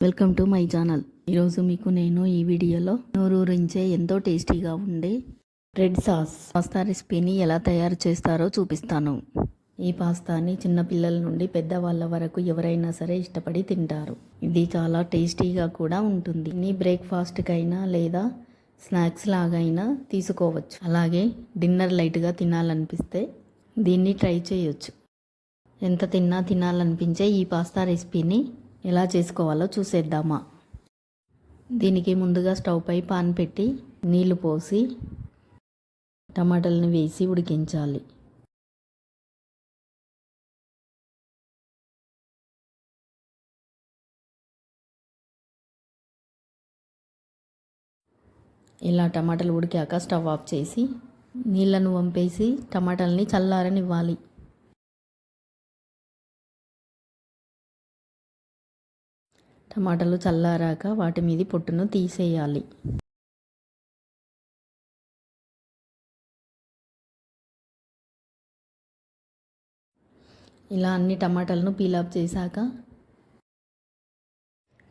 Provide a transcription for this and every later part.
Welcome to my channel. ఈరోజు మీకు నేను ఈ వీడియోలో నోరూరించే ఎంతో టేస్టీగా ఉండే రెడ్ సాస్ పాస్తా రెసిపీని ఎలా తయారు చేస్తారో చూపిస్తాను. ఈ పాస్తాని చిన్నపిల్లల నుండి పెద్దవాళ్ళ వరకు ఎవరైనా సరే ఇష్టపడి తింటారు. ఇది చాలా టేస్టీగా కూడా ఉంటుంది. దీన్ని బ్రేక్ఫాస్ట్కైనా లేదా స్నాక్స్ లాగైనా తీసుకోవచ్చు. అలాగే డిన్నర్ లైట్గా తినాలనిపిస్తే దీన్ని ట్రై చేయొచ్చు. ఎంత తినాలనిపించే ఈ పాస్తా రెసిపీని ఎలా చేసుకోవాలో చూసేద్దామా. దీనికి ముందుగా స్టవ్ పై పాన్ పెట్టి నీళ్లు పోసి టమాటాలను వేసి ఉడికించాలి. ఇలా టమాటాలు ఉడికాక స్టవ్ ఆఫ్ చేసి నీళ్లను వంపేసి టమాటాలని చల్లారనివ్వాలి. టమాటాలు చల్లారాక వాటి మీది పొట్టును తీసేయాలి. ఇలా అన్ని టమాటాలను పీల్ ఆఫ్ చేశాక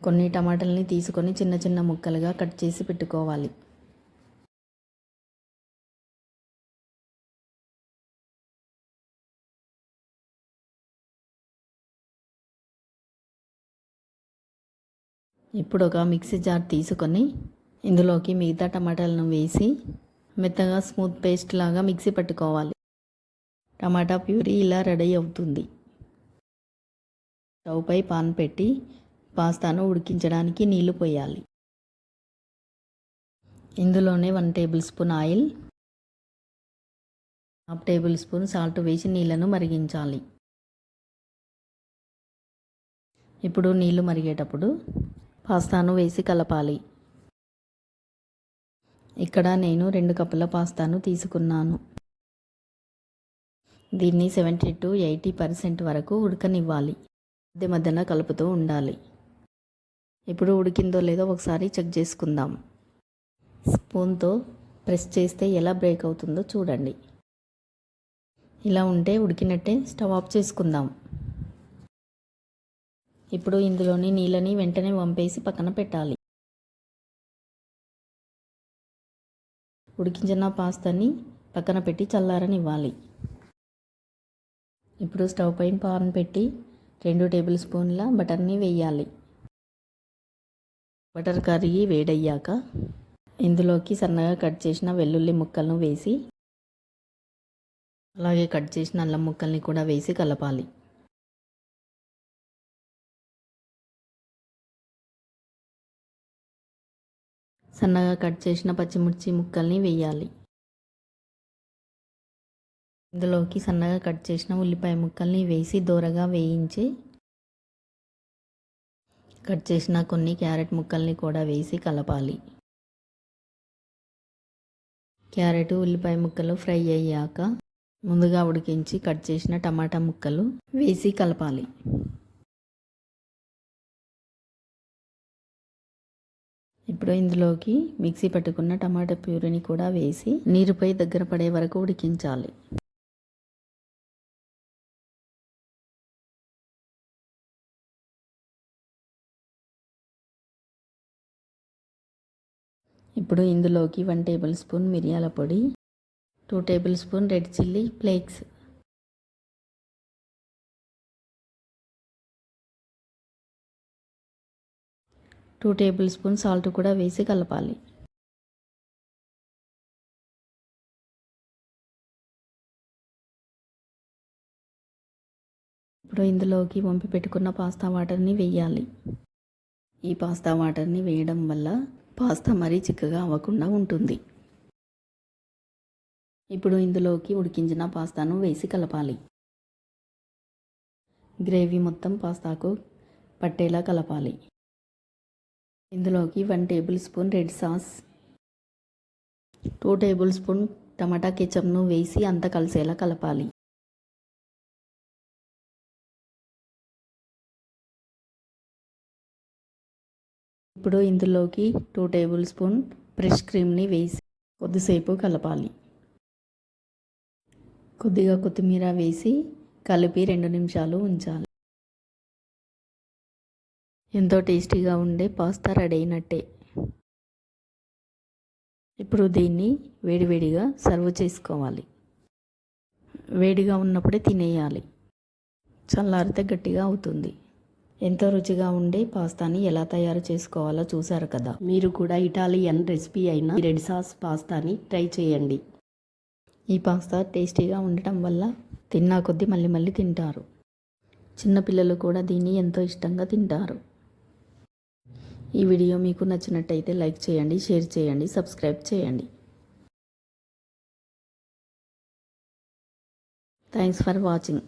కొన్ని టమాటాలని తీసుకొని చిన్న చిన్న ముక్కలుగా కట్ చేసి పెట్టుకోవాలి. ఇప్పుడు ఒక మిక్సీ జార్ తీసుకొని ఇందులోకి మిగతా టమాటాలను వేసి మెత్తగా స్మూత్ పేస్ట్ లాగా మిక్సీ పట్టుకోవాలి. టమాటా ప్యూరీ ఇలా రెడీ అవుతుంది. స్టవ్ పై పాన్ పెట్టి పాస్తాను ఉడికించడానికి నీళ్లు పోయాలి. ఇందులోనే 1 table spoon oil, 1/2 table spoon salt వేసి నీళ్లను మరిగించాలి. ఇప్పుడు నీళ్లు మరిగేటప్పుడు పాస్తాను వేసి కలపాలి. ఇక్కడ నేను 2 కప్పుల పాస్తాను తీసుకున్నాను. దీన్ని 70 to 80% వరకు ఉడకనివ్వాలి. మధ్య మధ్యన కలుపుతూ ఉండాలి. ఇప్పుడు ఉడికిందో లేదో ఒకసారి చెక్ చేసుకుందాం. స్పూన్తో ప్రెస్ చేస్తే ఎలా బ్రేక్ అవుతుందో చూడండి. ఇలా ఉంటే ఉడికినట్టే. స్టవ్ ఆఫ్ చేసుకుందాం. ఇప్పుడు ఇందులోని నీళ్ళని వెంటనే వంపేసి పక్కన పెట్టాలి. ఉడికించిన పాస్తాని పక్కన పెట్టి చల్లారనివ్వాలి. ఇప్పుడు స్టవ్ పైన పాన్ పెట్టి 2 టేబుల్ స్పూన్ల బటర్ని వేయాలి. బటర్ కరిగి వేడయ్యాక ఇందులోకి సన్నగా కట్ చేసిన వెల్లుల్లి ముక్కలను వేసి అలాగే కట్ చేసిన అల్లం ముక్కల్ని కూడా వేసి కలపాలి. సన్నగా కట్ చేసిన పచ్చిమిర్చి ముక్కల్ని వేయాలి. ఇందులోకి సన్నగా కట్ చేసిన ఉల్లిపాయ ముక్కల్ని వేసి దోరగా వేయించి కట్ చేసిన కొన్ని క్యారెట్ ముక్కల్ని కూడా వేసి కలపాలి. క్యారెట్ ఉల్లిపాయ ముక్కలు ఫ్రై అయ్యాక ముందుగా ఉడికించి కట్ చేసిన టమాటా ముక్కలు వేసి కలపాలి. ఇప్పుడు ఇందులోకి మిక్సీ పట్టుకున్న టమాటా ప్యూరీని కూడా వేసి నీరుపై దగ్గర పడే వరకు ఉడికించాలి. ఇప్పుడు ఇందులోకి 1 టేబుల్ స్పూన్ మిరియాల పొడి, 2 tablespoon red chilli flakes, 2 table spoon salt కూడా వేసి కలపాలి. ఇప్పుడు ఇందులోకి వంపి పెట్టుకున్న పాస్తా వాటర్ని వేయాలి. ఈ పాస్తా వాటర్ని వేయడం వల్ల పాస్తా మరీ చిక్కగా అవ్వకుండా ఉంటుంది. ఇప్పుడు ఇందులోకి ఉడికించిన పాస్తాను వేసి కలపాలి. గ్రేవీ మొత్తం పాస్తాకు పట్టేలా కలపాలి. ఇందులోకి 1 tablespoon red sauce, 2 tablespoon tomato కెచప్ను వేసి అంతా కలిసేలా కలపాలి. ఇప్పుడు ఇందులోకి 2 టేబుల్ స్పూన్ ఫ్రెష్ క్రీమ్ని వేసి కొద్దిసేపు కలపాలి. కొద్దిగా కొత్తిమీర వేసి కలిపి 2 నిమిషాలు ఉంచాలి. ఎంతో టేస్టీగా ఉండే పాస్తా రెడీ అయినట్టే. ఇప్పుడు దీన్ని వేడివేడిగా సర్వ్ చేసుకోవాలి. వేడిగా ఉన్నప్పుడే తినేయాలి, చల్లారితే గట్టిగా అవుతుంది. ఎంతో రుచిగా ఉండే పాస్తాని ఎలా తయారు చేసుకోవాలో చూసారు కదా. మీరు కూడా ఇటాలియన్ రెసిపీ అయిన రెడ్ సాస్ పాస్తాని ట్రై చేయండి. ఈ పాస్తా టేస్టీగా ఉండటం వల్ల తిన్నా కొద్దీ మళ్ళీ మళ్ళీ తింటారు. చిన్నపిల్లలు కూడా దీన్ని ఎంతో ఇష్టంగా తింటారు. ఈ వీడియో మీకు నచ్చినట్టయితే లైక్ చేయండి, షేర్ చేయండి, సబ్స్క్రైబ్ చేయండి. Thanks for watching.